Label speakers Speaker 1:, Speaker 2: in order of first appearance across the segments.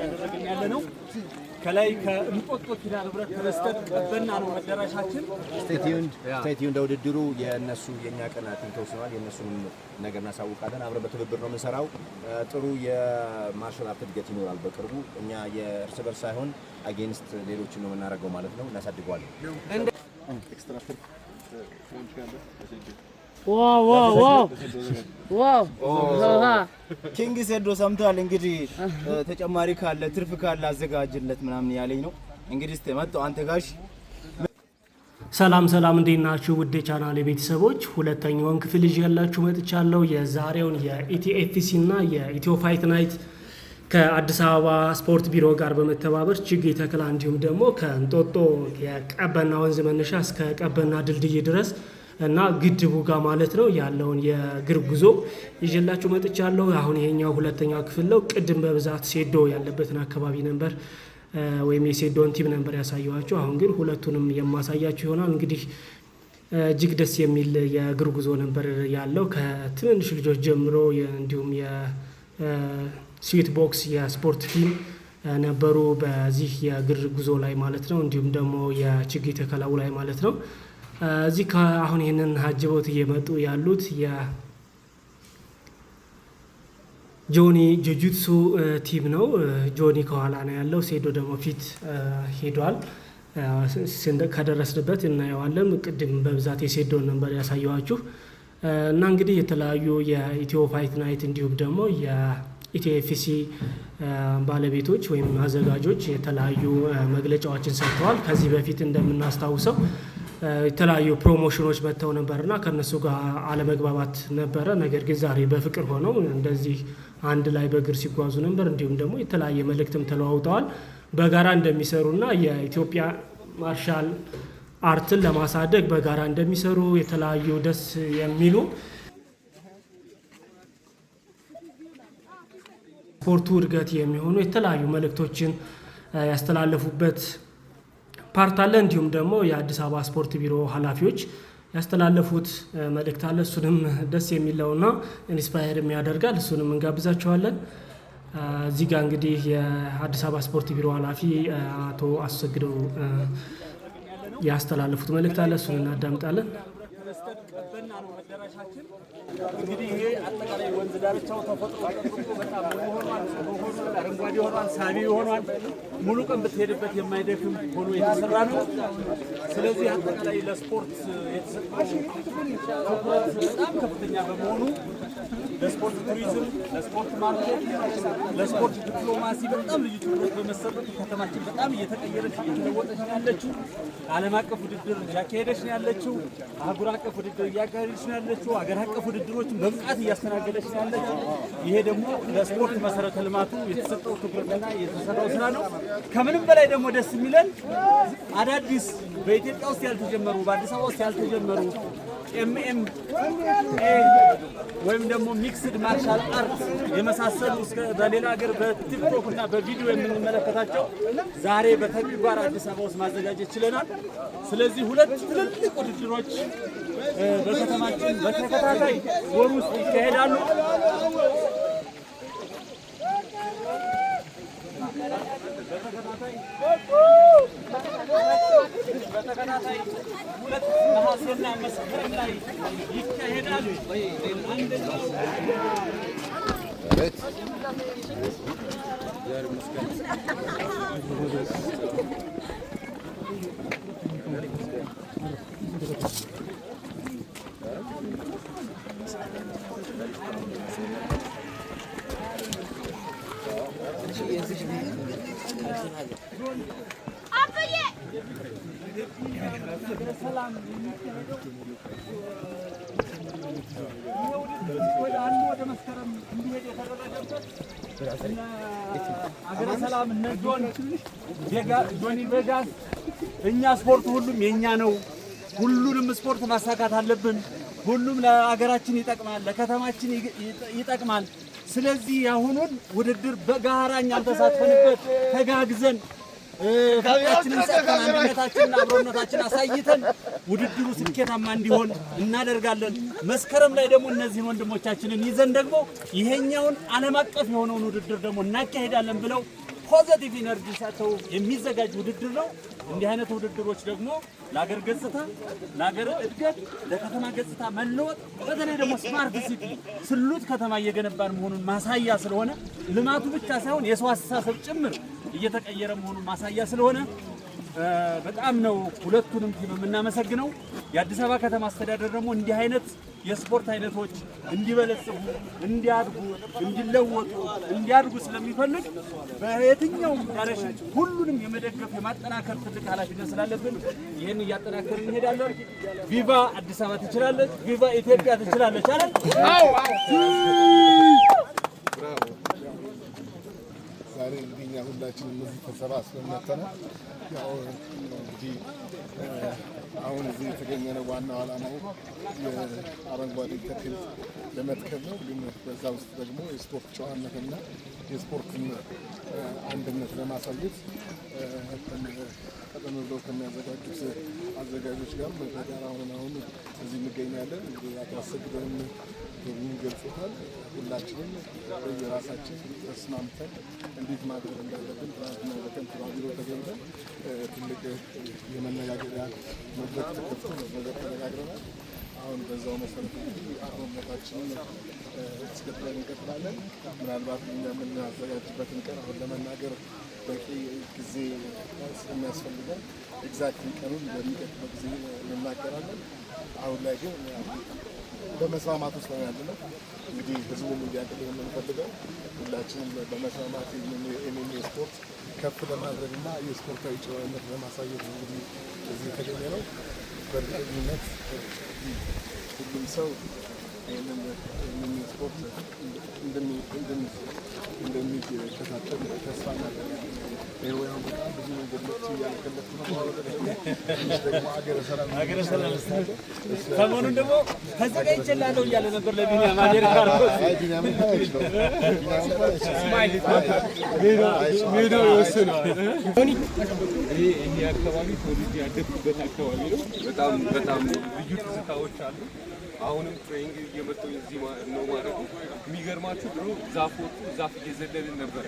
Speaker 1: እያደረግን ያለ ነው። ከላይ ከእንጦጦ ኪዳነ ምሕረት ተነስተን ቀበና ነው መዳረሻችን።
Speaker 2: ስቴቲዩን ውድድሩ የነሱ የኛ ቀናት ተወስኗል። የነሱንም ነገር እናሳውቃለን። አብረን በትብብር ነው የምንሰራው። ጥሩ የማርሻል አርት እድገት ይኖራል በቅርቡ። እኛ የእርስ በርስ ሳይሆን አጌንስት ሌሎችን ነው የምናደርገው ማለት ነው። እናሳድገዋለን።
Speaker 3: ዋው
Speaker 4: ኪንግ ሴዶ ሰምቷል። እንግዲህ ተጨማሪ ካለ ትርፍ ካለ አዘጋጅለት ምናምን ያለኝ ነው። እንግዲህ እስቲ መጣው አንተ ጋሽ
Speaker 3: ሰላም እንዴት ናችሁ? ውድ ቻናሌ ቤተሰቦች ሁለተኛውን ክፍል ይዤላችሁ መጥቻለሁ። የዛሬውን የኢቲኤፍሲ እና የኢትዮ ፋይት ናይት ከአዲስ አበባ ስፖርት ቢሮ ጋር በመተባበር ችግኝ ተከላ እንዲሁም ደግሞ ከእንጦጦ የቀበና ወንዝ መነሻ እስከ ቀበና ድልድይ ድረስ እና ግድቡ ጋር ማለት ነው ያለውን የእግር ጉዞ ይዤላችሁ መጥቻለሁ። አሁን ይሄኛው ሁለተኛው ክፍል ነው። ቅድም በብዛት ሴዶ ያለበትን አካባቢ ነበር ወይም የሴዶን ቲም ነበር ያሳየኋችሁ። አሁን ግን ሁለቱንም የማሳያችሁ ይሆናል። እንግዲህ እጅግ ደስ የሚል የእግር ጉዞ ነበር ያለው ከትንንሽ ልጆች ጀምሮ እንዲሁም የስዊት ቦክስ የስፖርት ቲም ነበሩ በዚህ የእግር ጉዞ ላይ ማለት ነው። እንዲሁም ደግሞ የችግኝ ተከላው ላይ ማለት ነው። እዚህ አሁን ይሄንን ሀጅቦት እየመጡ ያሉት የጆኒ ጁጁትሱ ቲም ነው። ጆኒ ከኋላ ነው ያለው፣ ሴዶ ደግሞ ፊት ሄዷል። ከደረስንበት እናየዋለን። ቅድም በብዛት የሴዶን ነበር ያሳየኋችሁ እና እንግዲህ የተለያዩ የኢትዮ ፋይት ናይት እንዲሁም ደግሞ የኢቲኤፍሲ ባለቤቶች ወይም አዘጋጆች የተለያዩ መግለጫዎችን ሰጥተዋል። ከዚህ በፊት እንደምናስታውሰው የተለያዩ ፕሮሞሽኖች መጥተው ነበርና ከነሱ ጋር አለመግባባት ነበረ። ነገር ግን ዛሬ በፍቅር ሆነው እንደዚህ አንድ ላይ በእግር ሲጓዙ ነበር። እንዲሁም ደግሞ የተለያየ መልእክትም ተለዋውጠዋል። በጋራ እንደሚሰሩና የኢትዮጵያ ማርሻል አርትን ለማሳደግ በጋራ እንደሚሰሩ የተለያዩ ደስ የሚሉ ስፖርቱ እድገት የሚሆኑ የተለያዩ መልእክቶችን ያስተላለፉበት ፓርት አለ። እንዲሁም ደግሞ የአዲስ አበባ ስፖርት ቢሮ ኃላፊዎች ያስተላለፉት መልእክት አለ። እሱንም ደስ የሚለውና ኢንስፓየር የሚያደርጋል። እሱንም እንጋብዛቸዋለን። እዚህ ጋር እንግዲህ የአዲስ አበባ ስፖርት ቢሮ ኃላፊ አቶ አሰግደው ያስተላለፉት መልእክት አለ። እሱን እናዳምጣለን።
Speaker 1: ቀበና ነው መዳረሻችን። እንግዲህ ይሄ አጠቃላይ ወንዝ ዳርቻው ተፈጥሮ ተጠብቆ በጣም ሆኗል፣ አረንጓዴ ሆኗል፣ ሳቢ ሆኗል። ሙሉ ቀን ብትሄድበት የማይደክም ሆኖ የተሰራ ነው። ስለዚህ አጠቃላይ ለስፖርት የተሰጠው ትኩረት በጣም ከፍተኛ በመሆኑ ለስፖርት ቱሪዝም፣ ለስፖርት ማርኬት፣ ለስፖርት ዲፕሎማሲ በጣም ልዩ ትኩረት በመሰጠቱ ከተማችን በጣም እየተቀየረች እየተለወጠች ነው ያለችው። ዓለም አቀፍ ውድድር እያካሄደች ነው ያለችው። አህጉር አቀፍ ውድድር እያካሄደች ነው ያለችው። አገር አቀፍ ውድድሮችን በብቃት እያስተናገደች ነው ያለችው። ይሄ ደግሞ ለስፖርት መሰረተ ልማቱ የተሰጠው ትኩረትና የተሰራው ስራ ነው። ከምንም በላይ ደግሞ ደስ የሚለን አዳዲስ በኢትዮጵያ ውስጥ ያልተጀመሩ በአዲስ አበባ ውስጥ ያልተጀመሩ MMA ወይም ደግሞ ሚክስድ ማርሻል አርት የመሳሰሉ በሌላ ሀገር በቲክቶክ እና በቪዲዮ የምንመለከታቸው ዛሬ በተግባር አዲስ አበባ ውስጥ ማዘጋጀት ችለናል። ስለዚህ ሁለት ትልልቅ ውድድሮች በከተማችን በተከታታይ ወር ውስጥ ይካሄዳሉ። በተከታታይ ሁለት ነሐሴና መስከረም ላይ ይካሄዳሉ። አንደኛው ሰላም ወደ መስከረም እንዲሄድ የተደረገበት አገረ ሰላም እነ ጆኒ ቬጋስ እኛ ስፖርት ሁሉም የኛ ነው፣ ሁሉንም ስፖርት ማሳካት አለብን፣ ሁሉም ለአገራችን ይጠቅማል፣ ለከተማችን ይጠቅማል። ስለዚህ ያሁኑን ውድድር በጋራ እኛም ተሳትፈንበት ተጋግዘን ፍቅራችንን ሰጥተን አንድነታችንና አብሮነታችንን አሳይተን ውድድሩ ስኬታማ እንዲሆን እናደርጋለን። መስከረም ላይ ደግሞ እነዚህን ወንድሞቻችንን ይዘን ደግሞ ይሄኛውን ዓለም አቀፍ የሆነውን ውድድር ደግሞ እናካሄዳለን ብለው ፖዚቲቭ ኢነርጂ ሰጥተው የሚዘጋጅ ውድድር ነው። እንዲህ አይነት ውድድሮች ደግሞ ለሀገር ገጽታ፣ ለሀገር እድገት፣ ለከተማ ገጽታ መለወጥ በተለይ ደግሞ ስማርት ሲቲ ስሉት ከተማ እየገነባን መሆኑን ማሳያ ስለሆነ ልማቱ ብቻ ሳይሆን የሰው አስተሳሰብ ጭምር እየተቀየረ መሆኑን ማሳያ ስለሆነ በጣም ነው ሁለቱንም ቲም የምናመሰግነው። የአዲስ አበባ ከተማ አስተዳደር ደግሞ እንዲህ አይነት የስፖርት አይነቶች እንዲበለጽጉ፣ እንዲያድጉ፣ እንዲለወጡ፣ እንዲያድጉ ስለሚፈልግ በየትኛውም ዳይሬክሽን ሁሉንም የመደገፍ የማጠናከር ትልቅ ኃላፊነት ስላለብን ይህን እያጠናከርን እንሄዳለን። ቪቫ አዲስ አበባ ትችላለች፣ ቪቫ ኢትዮጵያ ትችላለች አይደል?
Speaker 5: ዛሬ እንግዲህ እኛ ሁላችንም እዚህ ተሰባስበን መጥተናል። ያው እንግዲህ አሁን እዚህ የተገኘነው ዋናው ዓላማው የአረንጓዴ ተክል ለመትከል ነው። ግን በዛ ውስጥ ደግሞ የስፖርት ጨዋነትና የስፖርትን አንድነት ለማሳየት ቀደም ብለው ከሚያዘጋጁት አዘጋጆች ጋር በጋራ ሆነን አሁን እዚህ እንገኛለን። እንግዲህ አቶ አሰግደውም ገልጾታል። ሁላችንም በየራሳችን ተስማምተን እንዴት ማድረግ እንዳለብን ትናንትና በከንቲባ ቢሮ ተገኝተን ትልቅ የመነጋገሪያ መድረክ ተከፍቶ ነገር ተነጋግረናል። አሁን በዛው መሰረት እንግዲህ አብሮነታችንን አስቀጥለን እንቀጥላለን። ምናልባት እኛ የምናዘጋጅበትን ቀን አሁን ለመናገር በቂ ጊዜ ስለሚያስፈልገን ኤግዛክትሊ ቀኑን በሚቀጥለው ጊዜ እንናገራለን። አሁን ላይ ግን በመስማማት ውስጥ ነው ያለነው። እንግዲህ ህዝቡም እንዲያውቅ የምንፈልገው ሁላችንም በመስማማት ይህንን የስፖርት ከፍ ለማድረግ እና የስፖርታዊ ጨዋነት ለማሳየት እንግዲህ እዚህ የተገኘ ነው። በእርግጠኝነት ሁሉም ሰው ይህንን ስፖርት እንደሚከታተል ተስፋ እናደርጋለን። ይኸው በጣም ብዙ ነገሮች እያለቀለቁ ነው። ደግሞ ሀገረ ሰላም
Speaker 1: ሰሞኑን ደግሞ ተዘጋጅቼላለሁ እያለ ነበር ለቢኒያም አሜሪካ
Speaker 5: ሜዳ ይወስነዋል። ይሄ አካባቢ ተወልጄ ያደግኩበት አካባቢ ነው። በጣም ልዩ ትዝታዎች አሉ። አሁንም ትሬኒንግ እየመጣሁ እዚህ ነው ማለት ነው። የሚገርማችሁ ድሮ ዛፍ እየዘለልን ነበረ።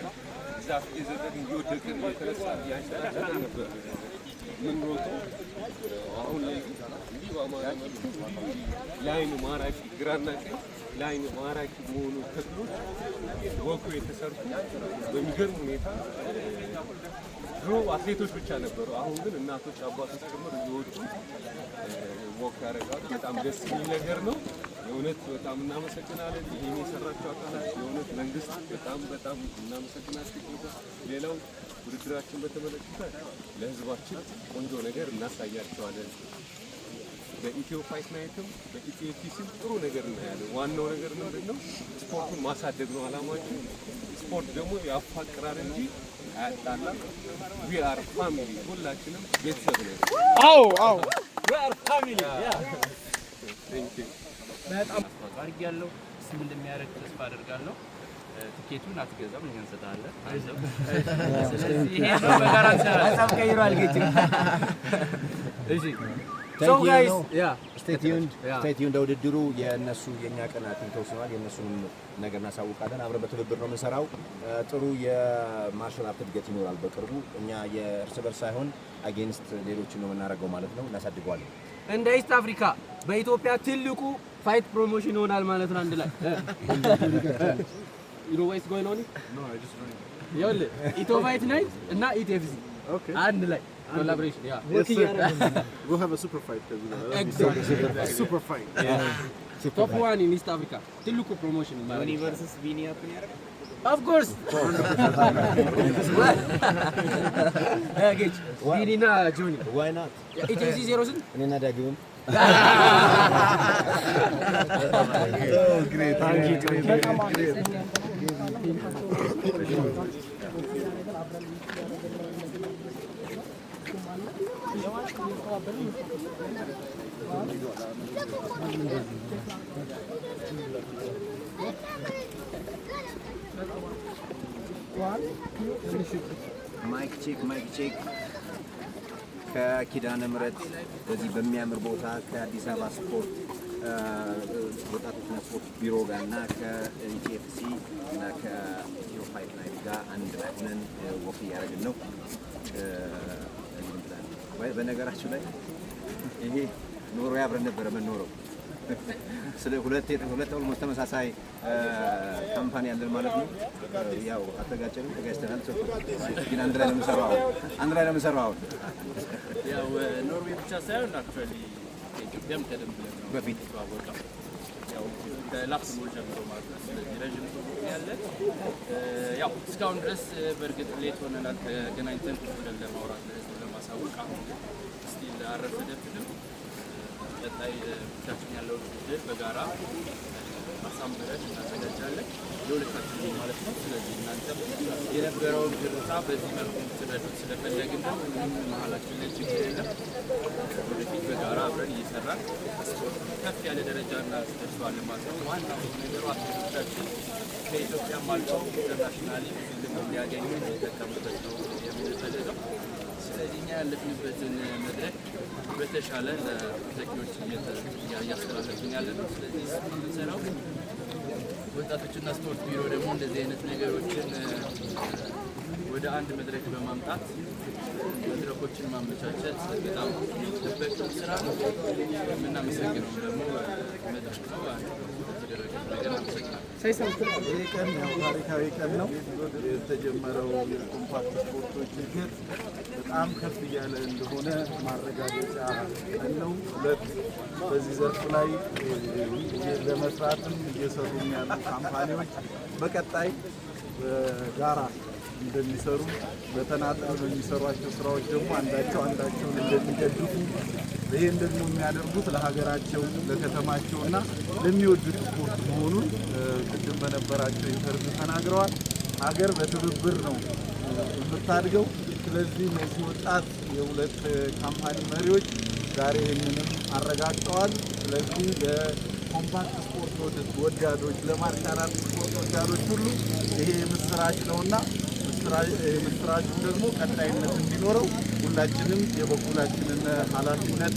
Speaker 5: ዛፍ እየዘለልን እየወደቅን እየተነሳን እያንሸራሸርን ነበር የምንሮጠው። አሁን ላይ እንዲህ በአማራ መልኩ ለዓይን ማራኪ ግራና ቀኝ ለዓይን ማራኪ በሆኑ ተክሎች ወቁ የተሰርቱ በሚገርም ሁኔታ ድሮ አትሌቶች ብቻ ነበሩ። አሁን ግን እናቶች፣ አባቶች ጭምር እየወጡ ወክ ያደርጋሉ። በጣም ደስ የሚል ነገር ነው። የእውነት በጣም እናመሰግናለን። ይህን የሰራቸው አካላት የእውነት መንግስት በጣም እናመሰግናቸው ይገባል። ሌላው ውድድራችን በተመለከተ ለህዝባችን ቆንጆ ነገር እናሳያቸዋለን። በኢትዮ ፋይት ናይትም በኢትዮ ኤፍሲም ጥሩ ነገር እናያለን። ዋናው ነገር ምንድን ነው? ስፖርቱን ማሳደግ ነው አላማችን። ስፖርት ደግሞ ያፋቅራል እንጂ አያጣላም። ዊ አር ፋሚሊ፣ ሁላችንም ቤተሰብ ነን።
Speaker 1: ዊ አር ፋሚሊ።
Speaker 5: ቴንክ ዩ
Speaker 6: በጣም አድርጊያለሁ። እሱም እንደሚያደርግ ተስፋ አደርጋለሁ። ትኬቱን አትገዛም፣ እኛ እንሰጣለን። አይዞህ። ስለዚህ ይሄ ነው በጋራ እንሰራለን። ሀሳብ ቀይሯል ጌጭ። እሺ
Speaker 2: So guys, stay tuned ለውድድሩ የኛ ቀናትን ተወስኗል። የነሱንም ነገር እናሳውቃለን። አብረን በትብብር ነው የምንሰራው። ጥሩ የማርሻል አርት እድገት ይኖራል በቅርቡ። እኛ የእርስ በርስ ሳይሆን አጌንስት ሌሎችን ነው የምናደርገው ማለት ነው። እናሳድገዋለን።
Speaker 6: እንደ ኢስት አፍሪካ በኢትዮጵያ ትልቁ ፋይት ፕሮሞሽን ይሆናል ማለት ነው። አንድ ላይ you know what's going on? No, I just don't. ይኸውልህ ኢትዮ ፋይት ናይት እና ኢቲኤፍሲ አንድ ላይ collaboration.
Speaker 5: We'll have a super fight.
Speaker 6: Exactly.
Speaker 5: Super fight.
Speaker 6: Top one in East Africa. ትልቁ ፕሮሞሽን ማለት ነው።
Speaker 4: versus Vini happen ያደርጋል?
Speaker 6: Of course. Gage. Vini na Johnny.
Speaker 2: Why not?
Speaker 6: ኢቲኤፍሲ 0 ስንት?
Speaker 2: እኔና ዳግም
Speaker 5: Great. Thank you.
Speaker 2: ማይክ ቼክ ከኪዳነ ምሕረት በዚህ በሚያምር ቦታ ከአዲስ አበባ ስፖርት ወጣቶችና ስፖርት ቢሮ ጋር እና ከኢቲኤፍሲ እና ከኢትዮ ፋይት ናይት ጋር አንድ ላይ ሆነን ወክ እያደረግን ነው። በነገራችሁ ላይ ይሄ ኖሮ አብረን ነበረ የምንኖረው። ስለ ሁለት ኦልሞስት ተመሳሳይ ካምፓኒ ያለን ማለት ነው። ያው አተጋጨንም ተጋጭተናል። ግን አንድ ላይ ነው የምንሰራው አሁን
Speaker 6: ያው ኖርዌይ ብቻ ሳይሆን አክቹዋሊ ከኢትዮጵያም ቀደም ብለን ነው
Speaker 2: በፊት
Speaker 6: የተዋወቅነው። ያው ከላክሰምቦርግ ጀምሮ ማለት ነው። ስለዚህ ረዥም ጊዜ ያለን ያው እስካሁን ድረስ በእርግጥ ሌት ሆነናል ተገናኝተን ብለን ለማውራት ለህዝብ ለማሳወቅ። አሁን ስቲል አረፈደብንም። ቀጣይ ብቻችን ያለውን ድል በጋራ ማሳመረን እናዘጋጃለን ለሁለታችን ማለት ነው። ስለዚህ እናንተም የነበረውን ግርታ በዚህ መልኩ ትረዱት ስለፈለግን ነው። መሀላችን ላይ ችግር የለም። ወደፊት በጋራ አብረን እየሰራን ስፖርት ከፍ ያለ ደረጃ እናስደርሰዋለን ማለት ነው። ዋናው ነገሩ አትሌቶቻችን ከኢትዮጵያም አልፈው ኢንተርናሽናሊ ብዙ ልምድ እንዲያገኙ እንዲጠቀሙበት ነው የምንፈልገው። ስለዚህ እኛ ያለፍንበትን መድረክ በተሻለ ለተኪዎች እያስተላለፍን ያለ ነው። ስለዚህ የምንሰራው ወጣቶችና ስፖርት ቢሮ ደግሞ እንደዚህ አይነት ነገሮችን ወደ አንድ መድረክ በማምጣት መድረኮችን ማመቻቸት በጣም የሚጠበቅ ስራ ነው። የምናመሰግነው ደግሞ መድረክ ነው የተደረገ ነገር አመሰግናለሁ።
Speaker 7: ይህ ቀን ያው ታሪካዊ ቀን ነው። የተጀመረው የኮምፓክት ስፖርቶች እድገት በጣም ከፍ እያለ እንደሆነ ማረጋገጫ ቀን ነው። ሁለት በዚህ ዘርፍ ላይ ለመስራትም እየሰሩ ያሉ ካምፓኒዎች በቀጣይ በጋራ እንደሚሰሩ በተናጠል በሚሰሯቸው ስራዎች ደግሞ አንዳቸውን እንደሚደግፉ ይህን ደግሞ የሚያደርጉት ለሀገራቸው ለከተማቸውና ለሚወዱት ስፖርት መሆኑን ቅድም በነበራቸው ኢንተርቪው ተናግረዋል። ሀገር በትብብር ነው የምታድገው። ስለዚህ እነዚህ ወጣት የሁለት ካምፓኒ መሪዎች ዛሬ ይህንንም አረጋግጠዋል። ስለዚህ ለኮምፓክት ስፖርት ወዳዶች፣ ለማርሻል አርት ስፖርት ወዳዶች ሁሉ ይሄ የምስራች ነውና ምስራቹን ደግሞ ቀጣይነት እንዲኖረው ሁላችንም የበኩላችንን ኃላፊነት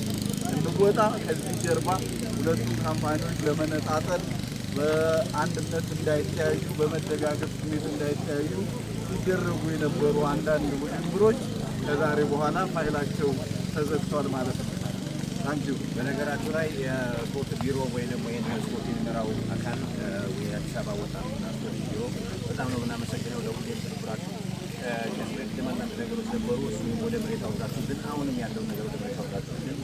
Speaker 7: እንወጣ። ከዚህ ጀርባ ሁለቱ ካምፓኒዎች ለመነጣጠል በአንድነት እንዳይተያዩ፣ በመደጋገፍ ስሜት እንዳይተያዩ ሲደረጉ የነበሩ አንዳንድ ውዥንብሮች ከዛሬ በኋላ ፋይላቸው ተዘግቷል ማለት ነው። ታንኪዩ።
Speaker 2: በነገራችሁ ላይ የስፖርት ቢሮ ወይ ደግሞ ይህን ስፖርት የሚመራው አካል የአዲስ አበባ ወጣቶችና ስፖርት ቢሮ በጣም ነው የምናመሰግነው። ለሁሌም ትብብራችሁ ከዚህ በፊት አንዳንድ ነገሮች ነበሩ። እሱንም ወደ መሬት አውጣችሁ ግን አሁንም ያለውን ነገር ወደ መሬት አውጣችሁ ግን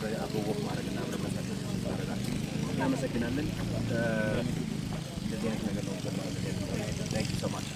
Speaker 2: በአብሮ ወቅ ማድረግና አብረ መስራት ማድረጋችሁ እናመሰግናለን። እንደዚህ አይነት ነገር ነው ታንክ ዩ ሶ ማች።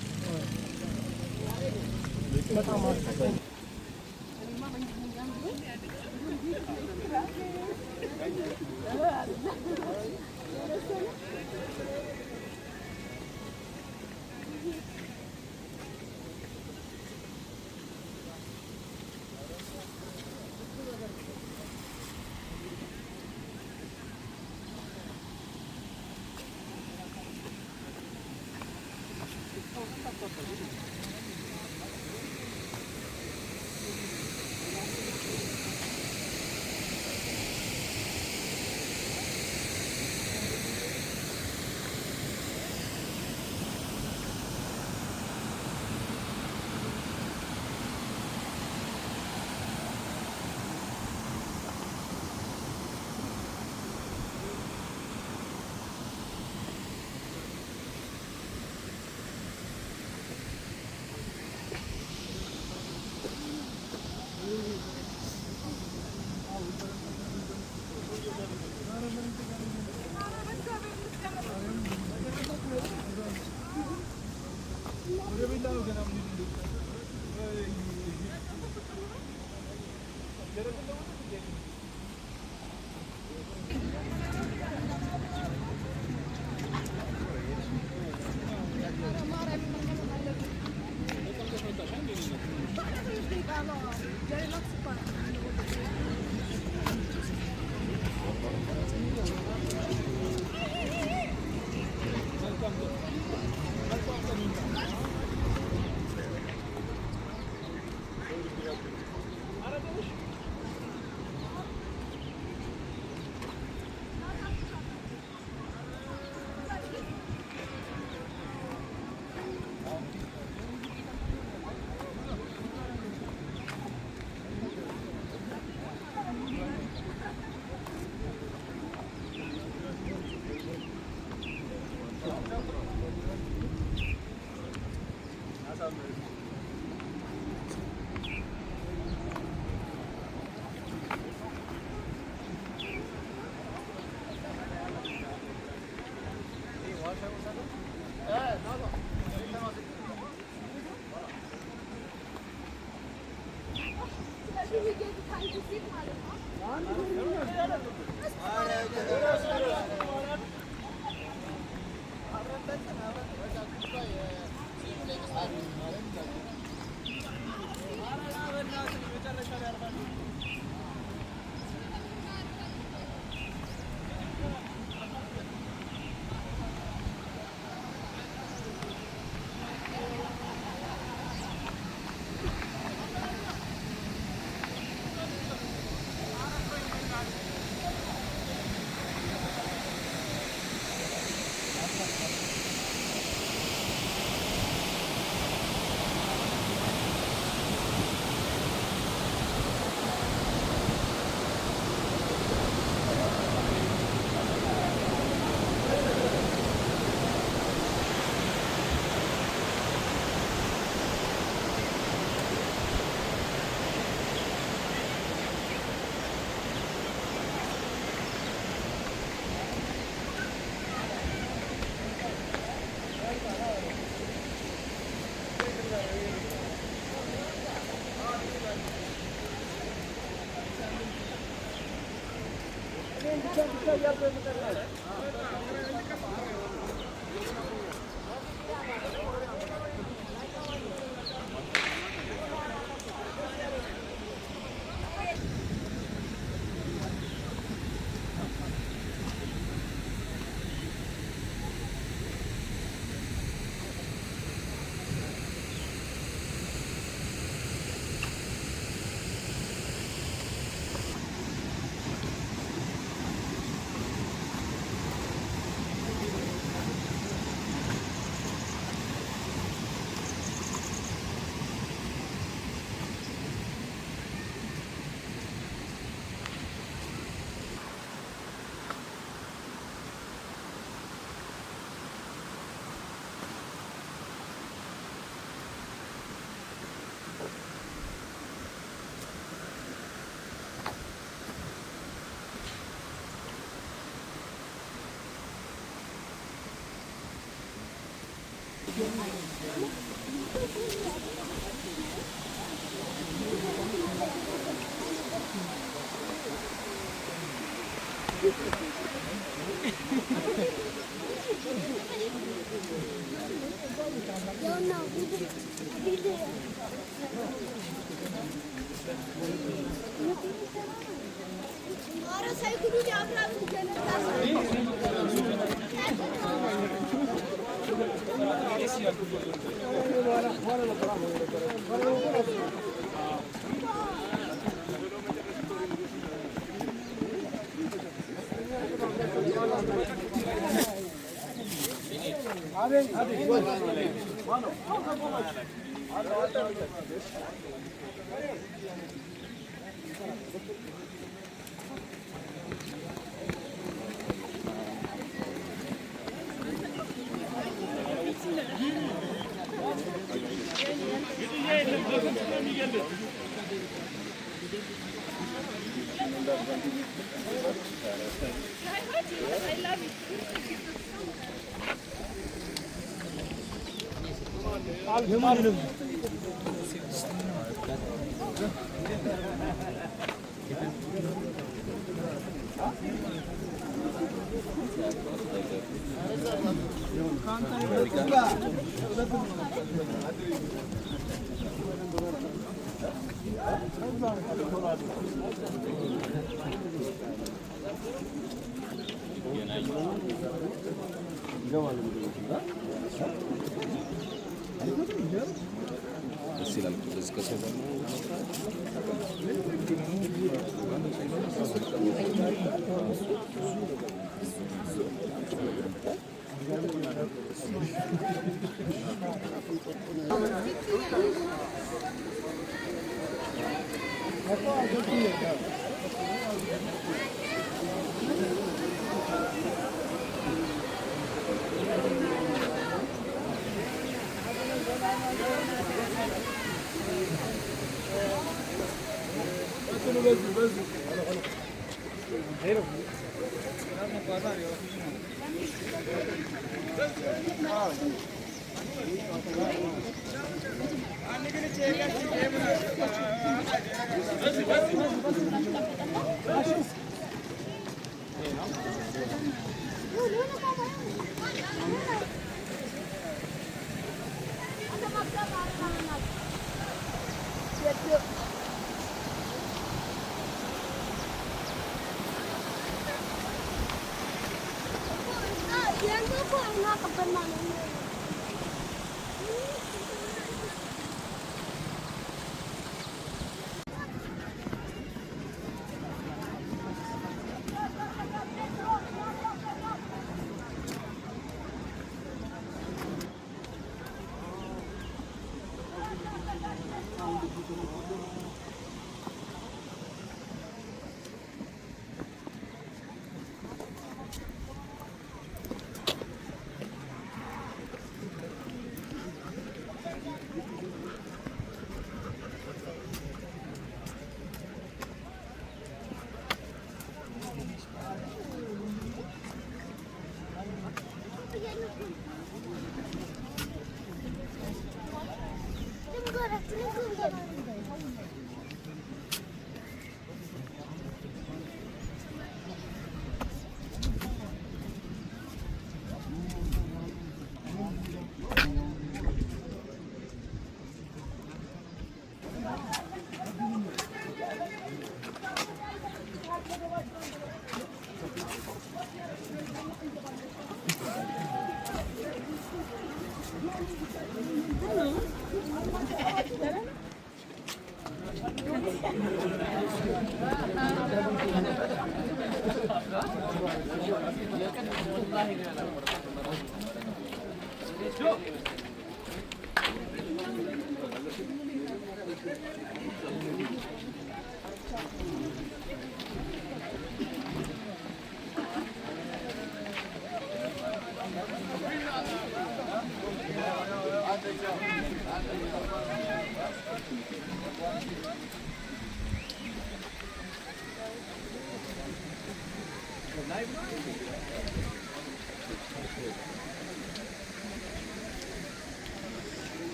Speaker 5: Thank you.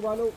Speaker 5: ባለው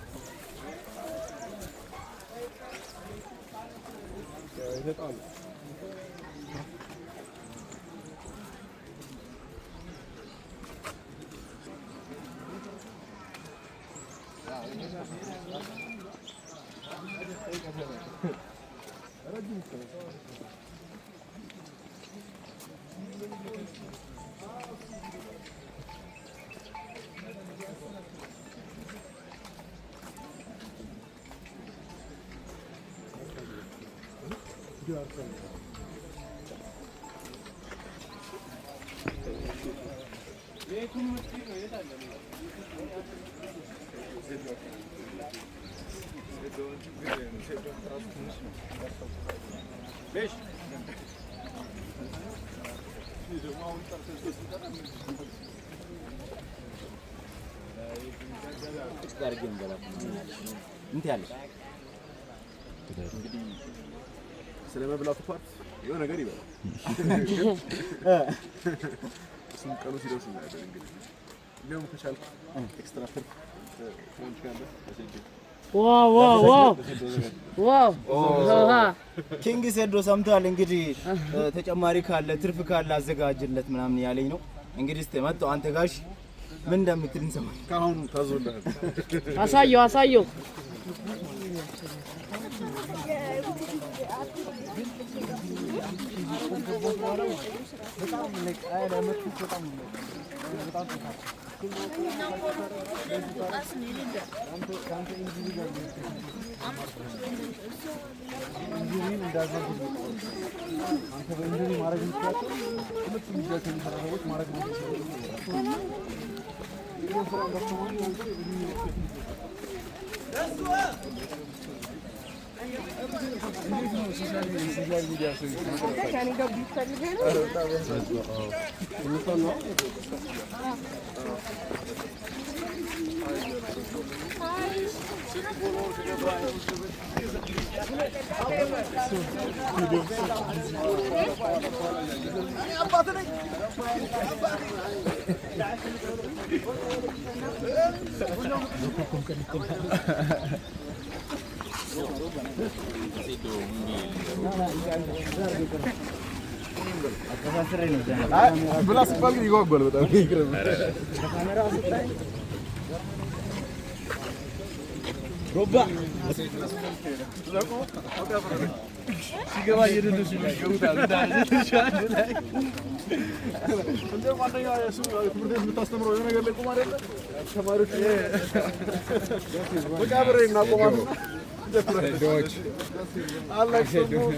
Speaker 5: ስለመብላቱ ፓርት የሆነ ነገር ይበላል። እሱም ቀኑ ሲደርስ እናያለን። እንግዲህ እንደውም ከቻልኩ ኤክስትራ ትርፍ ፍሬንች ካለ
Speaker 4: ዋው ኪንግ ሴዶ ሰምቷል። እንግዲህ ተጨማሪ ካለ ትርፍ ካለ አዘጋጅለት ምናምን ያለኝ ነው። እንግዲህ እስቲ መጣው አንተ ጋሽ ምን እንደምትል እንሰማለን።
Speaker 5: ካሁን ታዞልሃል።
Speaker 8: አሳየው
Speaker 5: ብላ ሲባል ግን ይጓጓል በጣም ይቅርብ ሮባ ሲገባ እየደነሱ ይገቡታል። እንደውም አንደኛ እሱ ትምህርት ቤት የምታስተምረው የሆነ ነገር ላይ ቁም አይደለ ተማሪዎች መቃብር እናቆማለን። ሴዶች አላክ ሴዶች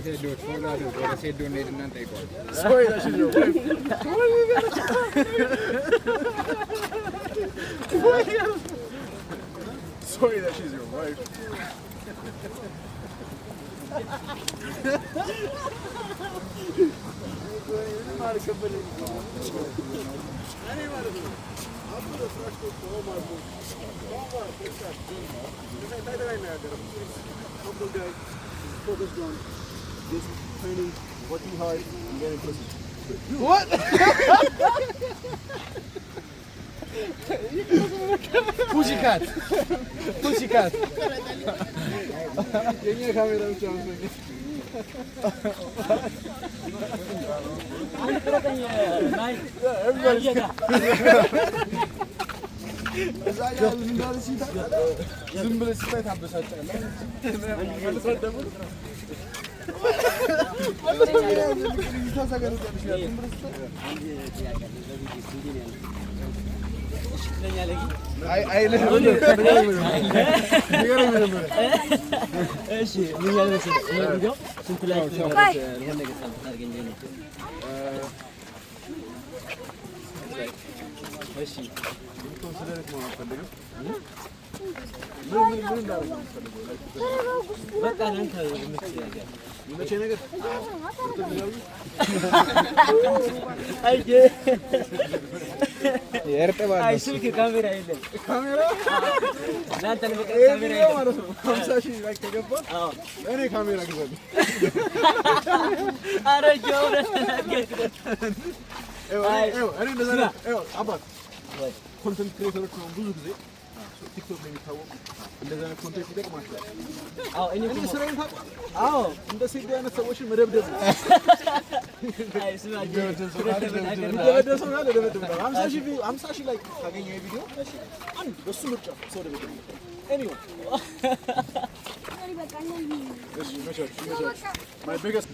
Speaker 5: ሴዶች ፎላዶ ወደ ሴዶ እንሄድና እንጠይቀዋለን። ሶይ ለሽጆ Sorry that she's your wife. Working hard and getting pussy. What? Pussycat. Pussycat. የኛ ካሜራ ብቻ ነው። ዝም ብለህ ስታይ ታበሳጫለህ።
Speaker 4: አይ ስልክ ካሜራ የለም። ካሜራ እናንተ ነው ካሜራ የለም ማለት ነው። 50,000 ላይ ተገባ። እኔ ካሜራ ግዛለሁ። አረ ጆሮ እኔ እንደዛ ነው። አባት ኮንተንት ክሬተሮች ነው ብዙ ጊዜ
Speaker 7: ቲክቶክ ላይ የሚታወቁ እንደዛ አይነት ኮንቴንት ይጠቅማቸዋል።
Speaker 4: አዎ እኔ
Speaker 7: ስራዬን አዎ እንደ ሴት አይነት ሰዎችን መደብደብ ነው።
Speaker 4: አይ ስማጅ
Speaker 7: ደበደብ ሰው ያለ ደበደብ ነው። 50 ሺህ ላይ ካገኘው ቪዲዮ አንድ በሱ ምርጫ ሰው ደበደብ ኤኒዌይ እሺ መቻች ማይ ቢገስት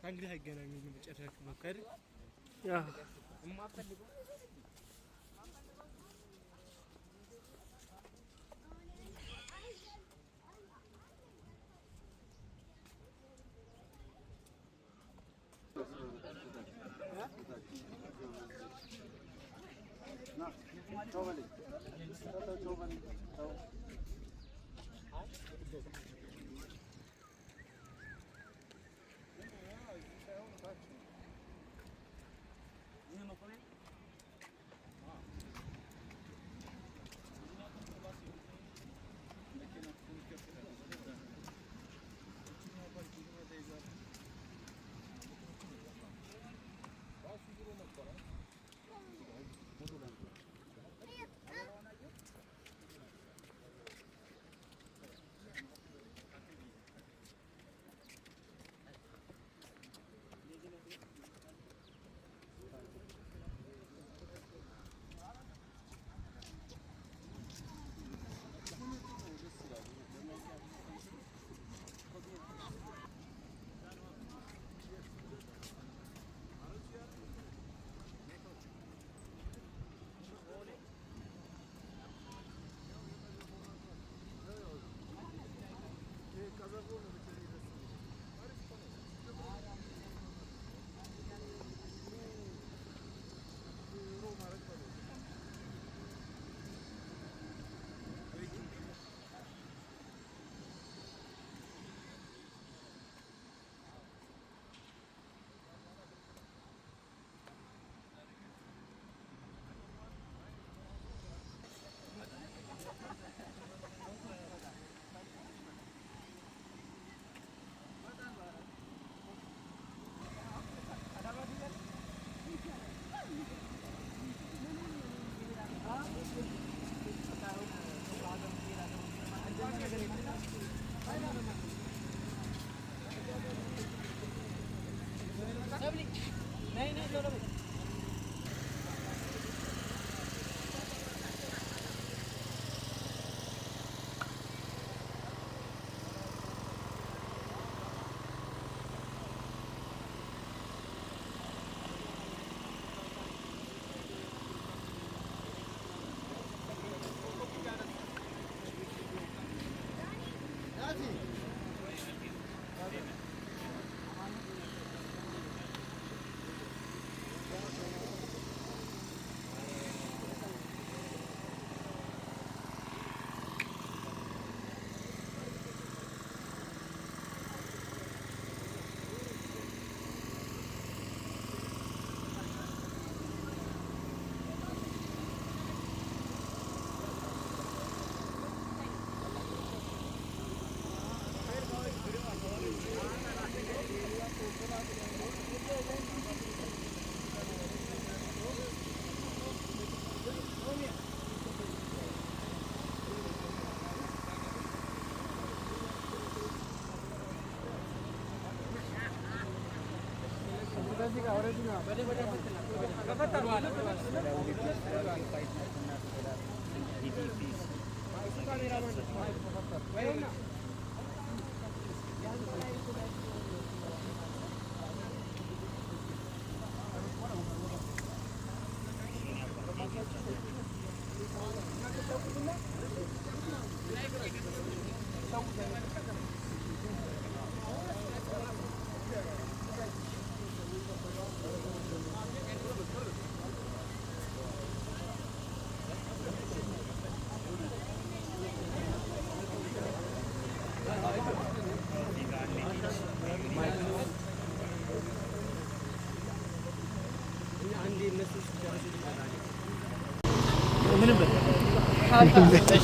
Speaker 3: እንግዲህ አይገናኙም መጨረሻ መከር ያ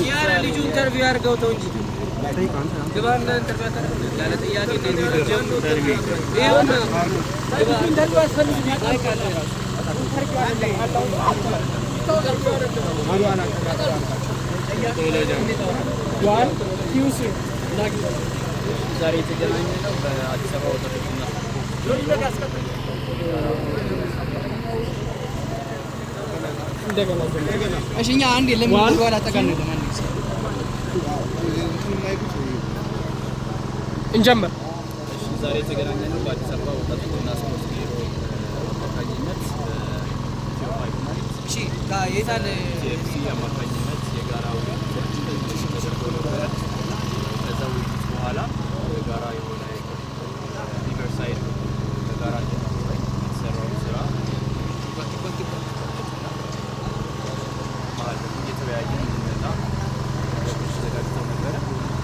Speaker 6: ያለ ልጁ ኢንተርቪው ያርገው ተው እንጂ ግባና ኢንተርቪው ያለ ጥያቄ ኢንተርቪው አስፈልግ ያቃለ ዛሬ የተገናኘነው በአዲስ አበባ ወጣቶችና እሺ እኛ አንዴ ለምን ወደኋላ ተቀነደ ማለት ነው እንጀምር። እሺ ዛሬ የተገናኘነው በአዲስ አበባ ወጣቶችና ስፖርት ቢሮ አማካኝነት እሺ የታለ ቲኤፍሲ አማካኝነት የጋራ ውይይት ተደርጎ ነበረ። ከዛ ውይይት በኋላ የጋራ የሆነ ሪቨርሳይድ በጋራ የተሰራው ስራ እየተወያየ እንድንመጣ ተዘጋጅተው ነበረ።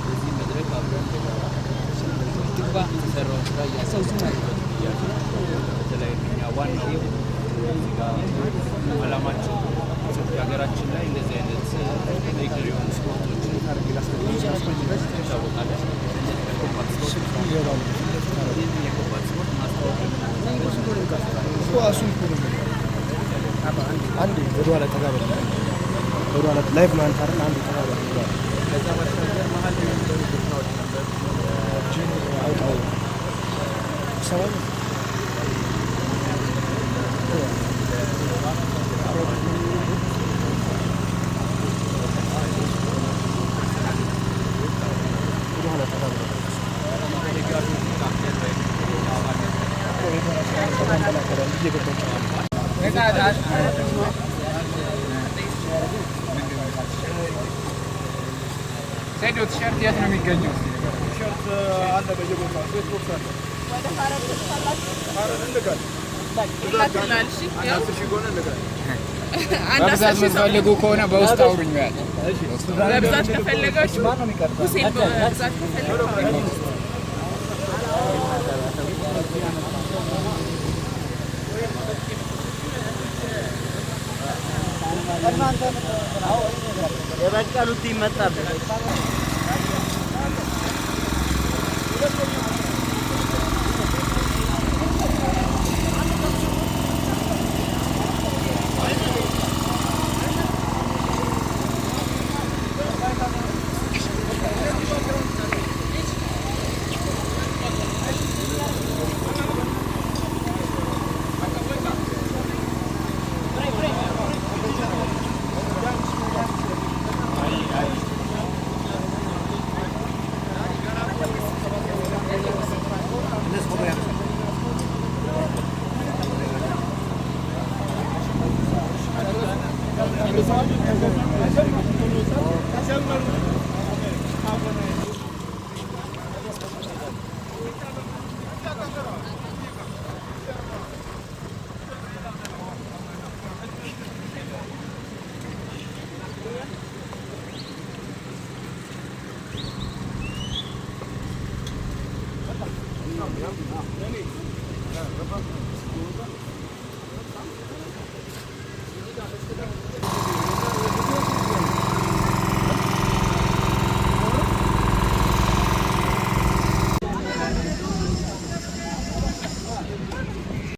Speaker 6: በዚህ መድረክ አብረን የተሰራውን ስራ እያሰብንበት እያለ በተለይ እኛ ዋናው እዚህ ጋር ዓላማችን ሀገራችን ላይ እንደዚህ አይነት ሌገር የሆኑ ስፖርቶችን ይታወቃል። የኮምባት ስፖርት ማስታወቅ
Speaker 9: አንድ ወደኋላ ተጋበል ወደኋላ ላይቭ ነው አንታረን አንድ ተጋበል
Speaker 6: ከዛ ባሻገር መሀል የነበሩ ቦታዎች ነበር
Speaker 9: አውጣው ሰው
Speaker 10: ሴዶ ቲሸርት የት ነው የሚገኘው?
Speaker 7: ቲሸርት አለ በየቦታው ሴት ቦክስ አለ። ወደ ሐረር እንልካለን።
Speaker 10: በብዛት የምትፈልጉ ከሆነ በውስጥ አውሩኝ።
Speaker 11: በብዛት ከፈለጋችሁ ሁሴን በብዛት ከፈለጋችሁ
Speaker 4: የበቀሉት ይመጣል።